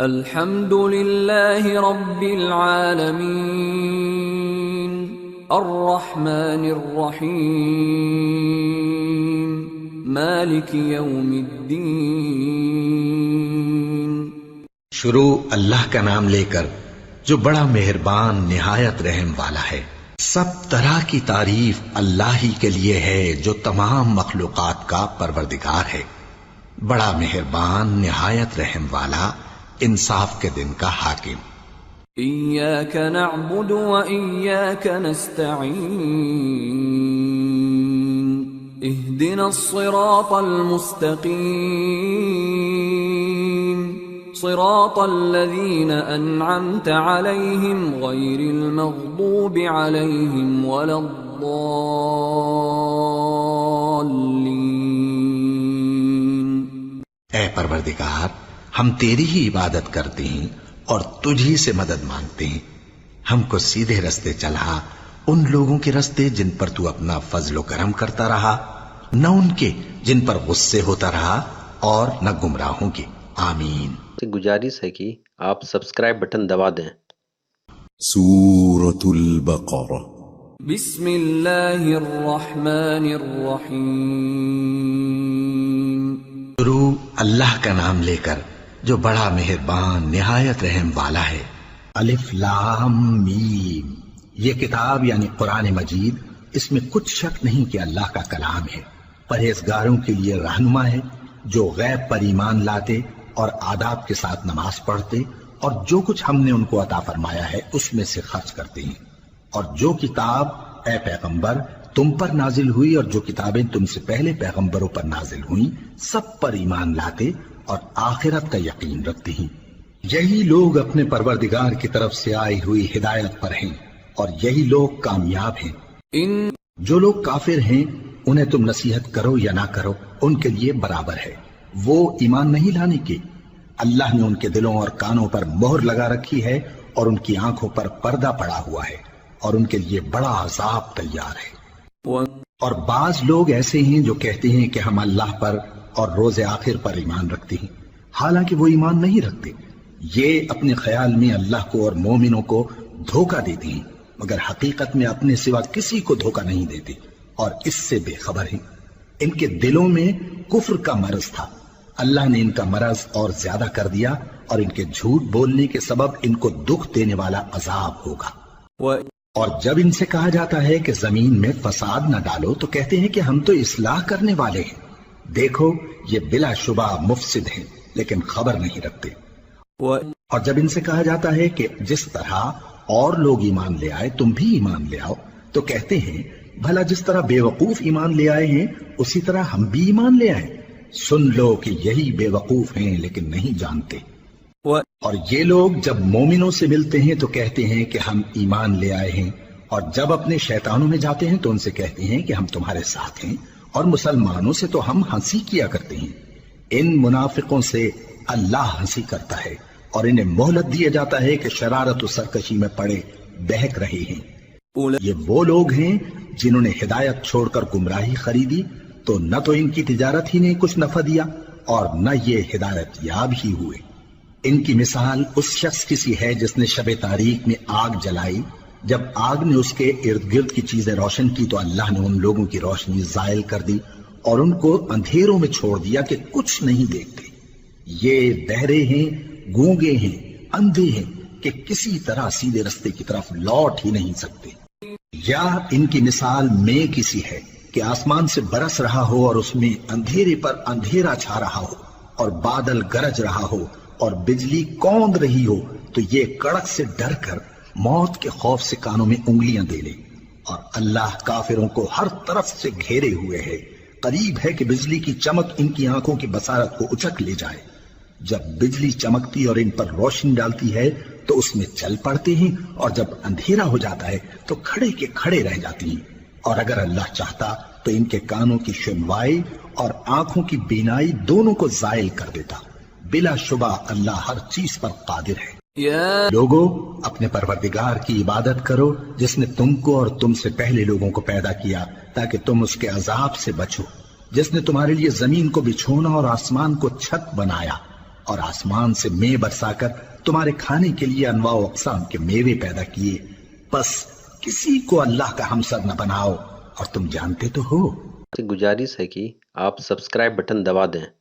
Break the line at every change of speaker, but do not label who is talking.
الحمد للہ رب العالمین الرحمن الرحیم مالک یوم الدین۔
شروع اللہ کا نام لے کر جو بڑا مہربان نہایت رحم والا ہے۔ سب طرح کی تعریف اللہ ہی کے لیے ہے جو تمام مخلوقات کا پروردگار ہے، بڑا مہربان نہایت رحم والا، انصاف کے دن کا حاکم۔
ایاک نعبد و ایاک نستعین اہدنا الصراط المستقیم صراط الذین انعمت علیہم غیر المغضوب علیہم ولا الضالین۔
اے پروردگار، ہم تیری ہی عبادت کرتے ہیں اور تجھ ہی سے مدد مانگتے ہیں، ہم کو سیدھے رستے چلا، ان لوگوں کے رستے جن پر تو اپنا فضل و کرم کرتا رہا، نہ ان کے جن پر غصے ہوتا رہا، اور نہ گمراہوں کے۔ آمین۔
گزارش ہے کہ آپ سبسکرائب بٹن دبا دیں۔
سورة البقرہ۔
بسم اللہ الرحمن الرحیم۔
شروع اللہ کا نام لے کر جو بڑا مہربان نہایت رحم والا ہے۔ الف لام میم۔ یہ کتاب یعنی قرآن مجید، اس میں کچھ شک نہیں کہ اللہ کا کلام ہے، پرہیزگاروں کے لیے رہنما ہے، جو غیب پر ایمان لاتے اور آداب کے ساتھ نماز پڑھتے اور جو کچھ ہم نے ان کو عطا فرمایا ہے اس میں سے خرچ کرتے ہیں، اور جو کتاب اے پیغمبر تم پر نازل ہوئی اور جو کتابیں تم سے پہلے پیغمبروں پر نازل ہوئیں سب پر ایمان لاتے اور آخرت کا یقین رکھتے ہیں۔ یہی لوگ اپنے پروردگار کی طرف سے آئی ہوئی ہدایت پر ہیں اور یہی لوگ کامیاب ہیں۔ جو لوگ کافر ہیں انہیں تم نصیحت کرو یا نہ کرو ان کے لیے برابر ہے، وہ ایمان نہیں لانے کے۔ اللہ نے ان کے دلوں اور کانوں پر مہر لگا رکھی ہے اور ان کی آنکھوں پر پردہ پڑا ہوا ہے اور ان کے لیے بڑا عذاب تیار ہے۔ اور بعض لوگ ایسے ہیں جو کہتے ہیں کہ ہم اللہ پر اور روز آخر پر ایمان رکھتے ہیں، حالانکہ وہ ایمان نہیں رکھتے۔ یہ اپنے خیال میں اللہ کو اور مومنوں کو دھوکہ دیتے ہیں، مگر حقیقت میں اپنے سوا کسی کو دھوکہ نہیں دیتے اور اس سے بے خبر ہیں۔ ان کے دلوں میں کفر کا مرض تھا، اللہ نے ان کا مرض اور زیادہ کر دیا اور ان کے جھوٹ بولنے کے سبب ان کو دکھ دینے والا عذاب ہوگا۔ اور جب ان سے کہا جاتا ہے کہ زمین میں فساد نہ ڈالو تو کہتے ہیں کہ ہم تو اصلاح کرنے والے ہیں، دیکھو یہ بلا شبہ مفسد ہیں لیکن خبر نہیں رکھتے۔ اور جب ان سے کہا جاتا ہے کہ جس طرح اور لوگ ایمان لے آئے تم بھی ایمان لے آؤ تو کہتے ہیں بھلا جس طرح بے وقوف ایمان لے آئے ہیں اسی طرح ہم بھی ایمان لے آئے۔ سن لو کہ یہی بے وقوف ہیں لیکن نہیں جانتے۔ اور یہ لوگ جب مومنوں سے ملتے ہیں تو کہتے ہیں کہ ہم ایمان لے آئے ہیں، اور جب اپنے شیطانوں میں جاتے ہیں تو ان سے کہتے ہیں کہ ہم تمہارے ساتھ ہیں، اور مسلمانوں سے تو ہم ہنسی کیا کرتے ہیں۔ ان منافقوں سے اللہ ہنسی کرتا ہے اور انہیں مہلت دیا جاتا ہے کہ شرارت و سرکشی میں پڑے بہک رہے ہیں۔ یہ وہ لوگ ہیں جنہوں نے ہدایت چھوڑ کر گمراہی خریدی، تو نہ تو ان کی تجارت ہی نے کچھ نفع دیا اور نہ یہ ہدایت یاب ہی ہوئے۔ ان کی مثال اس شخص کی سی ہے جس نے شب تاریک میں آگ جلائی، جب آگ نے اس کے ارد گرد کی چیزیں روشن کی تو اللہ نے ان لوگوں کی روشنی زائل کر دی اور ان کو اندھیروں میں چھوڑ دیا کہ کچھ نہیں دیکھتے۔ یہ بہرے ہیں، گونگے ہیں، اندھے ہیں کہ کسی طرح سیدھے رستے کی طرف لوٹ ہی نہیں سکتے۔ یا ان کی مثال میں کسی ہے کہ آسمان سے برس رہا ہو اور اس میں اندھیرے پر اندھیرا چھا رہا ہو اور بادل گرج رہا ہو اور بجلی کوند رہی ہو تو یہ کڑک سے ڈر کر موت کے خوف سے کانوں میں انگلیاں دے لے۔ اور اللہ کافروں کو ہر طرف سے گھیرے ہوئے ہے، قریب ہے کہ بجلی کی چمک ان کی آنکھوں کی بصارت کو اچک لے جائے۔ جب بجلی چمکتی اور ان پر روشنی ڈالتی ہے تو اس میں چل پڑتے ہیں، اور جب اندھیرا ہو جاتا ہے تو کھڑے کے کھڑے رہ جاتی ہیں۔ اور اگر اللہ چاہتا تو ان کے کانوں کی سنوائی اور آنکھوں کی بینائی دونوں کو زائل کر دیتا۔ بلا شبہ اللہ ہر چیز پر قادر ہے۔ لوگو اپنے پروردگار کی عبادت کرو جس نے تم کو اور تم سے پہلے لوگوں کو پیدا کیا تاکہ تم اس کے عذاب سے بچو، جس نے تمہارے لیے زمین کو بچھونا اور آسمان کو چھت بنایا اور آسمان سے مے برسا کر تمہارے کھانے کے لیے انواع و اقسام کے میوے پیدا کیے، بس کسی کو اللہ کا ہمسر نہ بناؤ، اور تم جانتے تو ہو۔
سے گزارش ہے کہ آپ سبسکرائب بٹن دبا دیں۔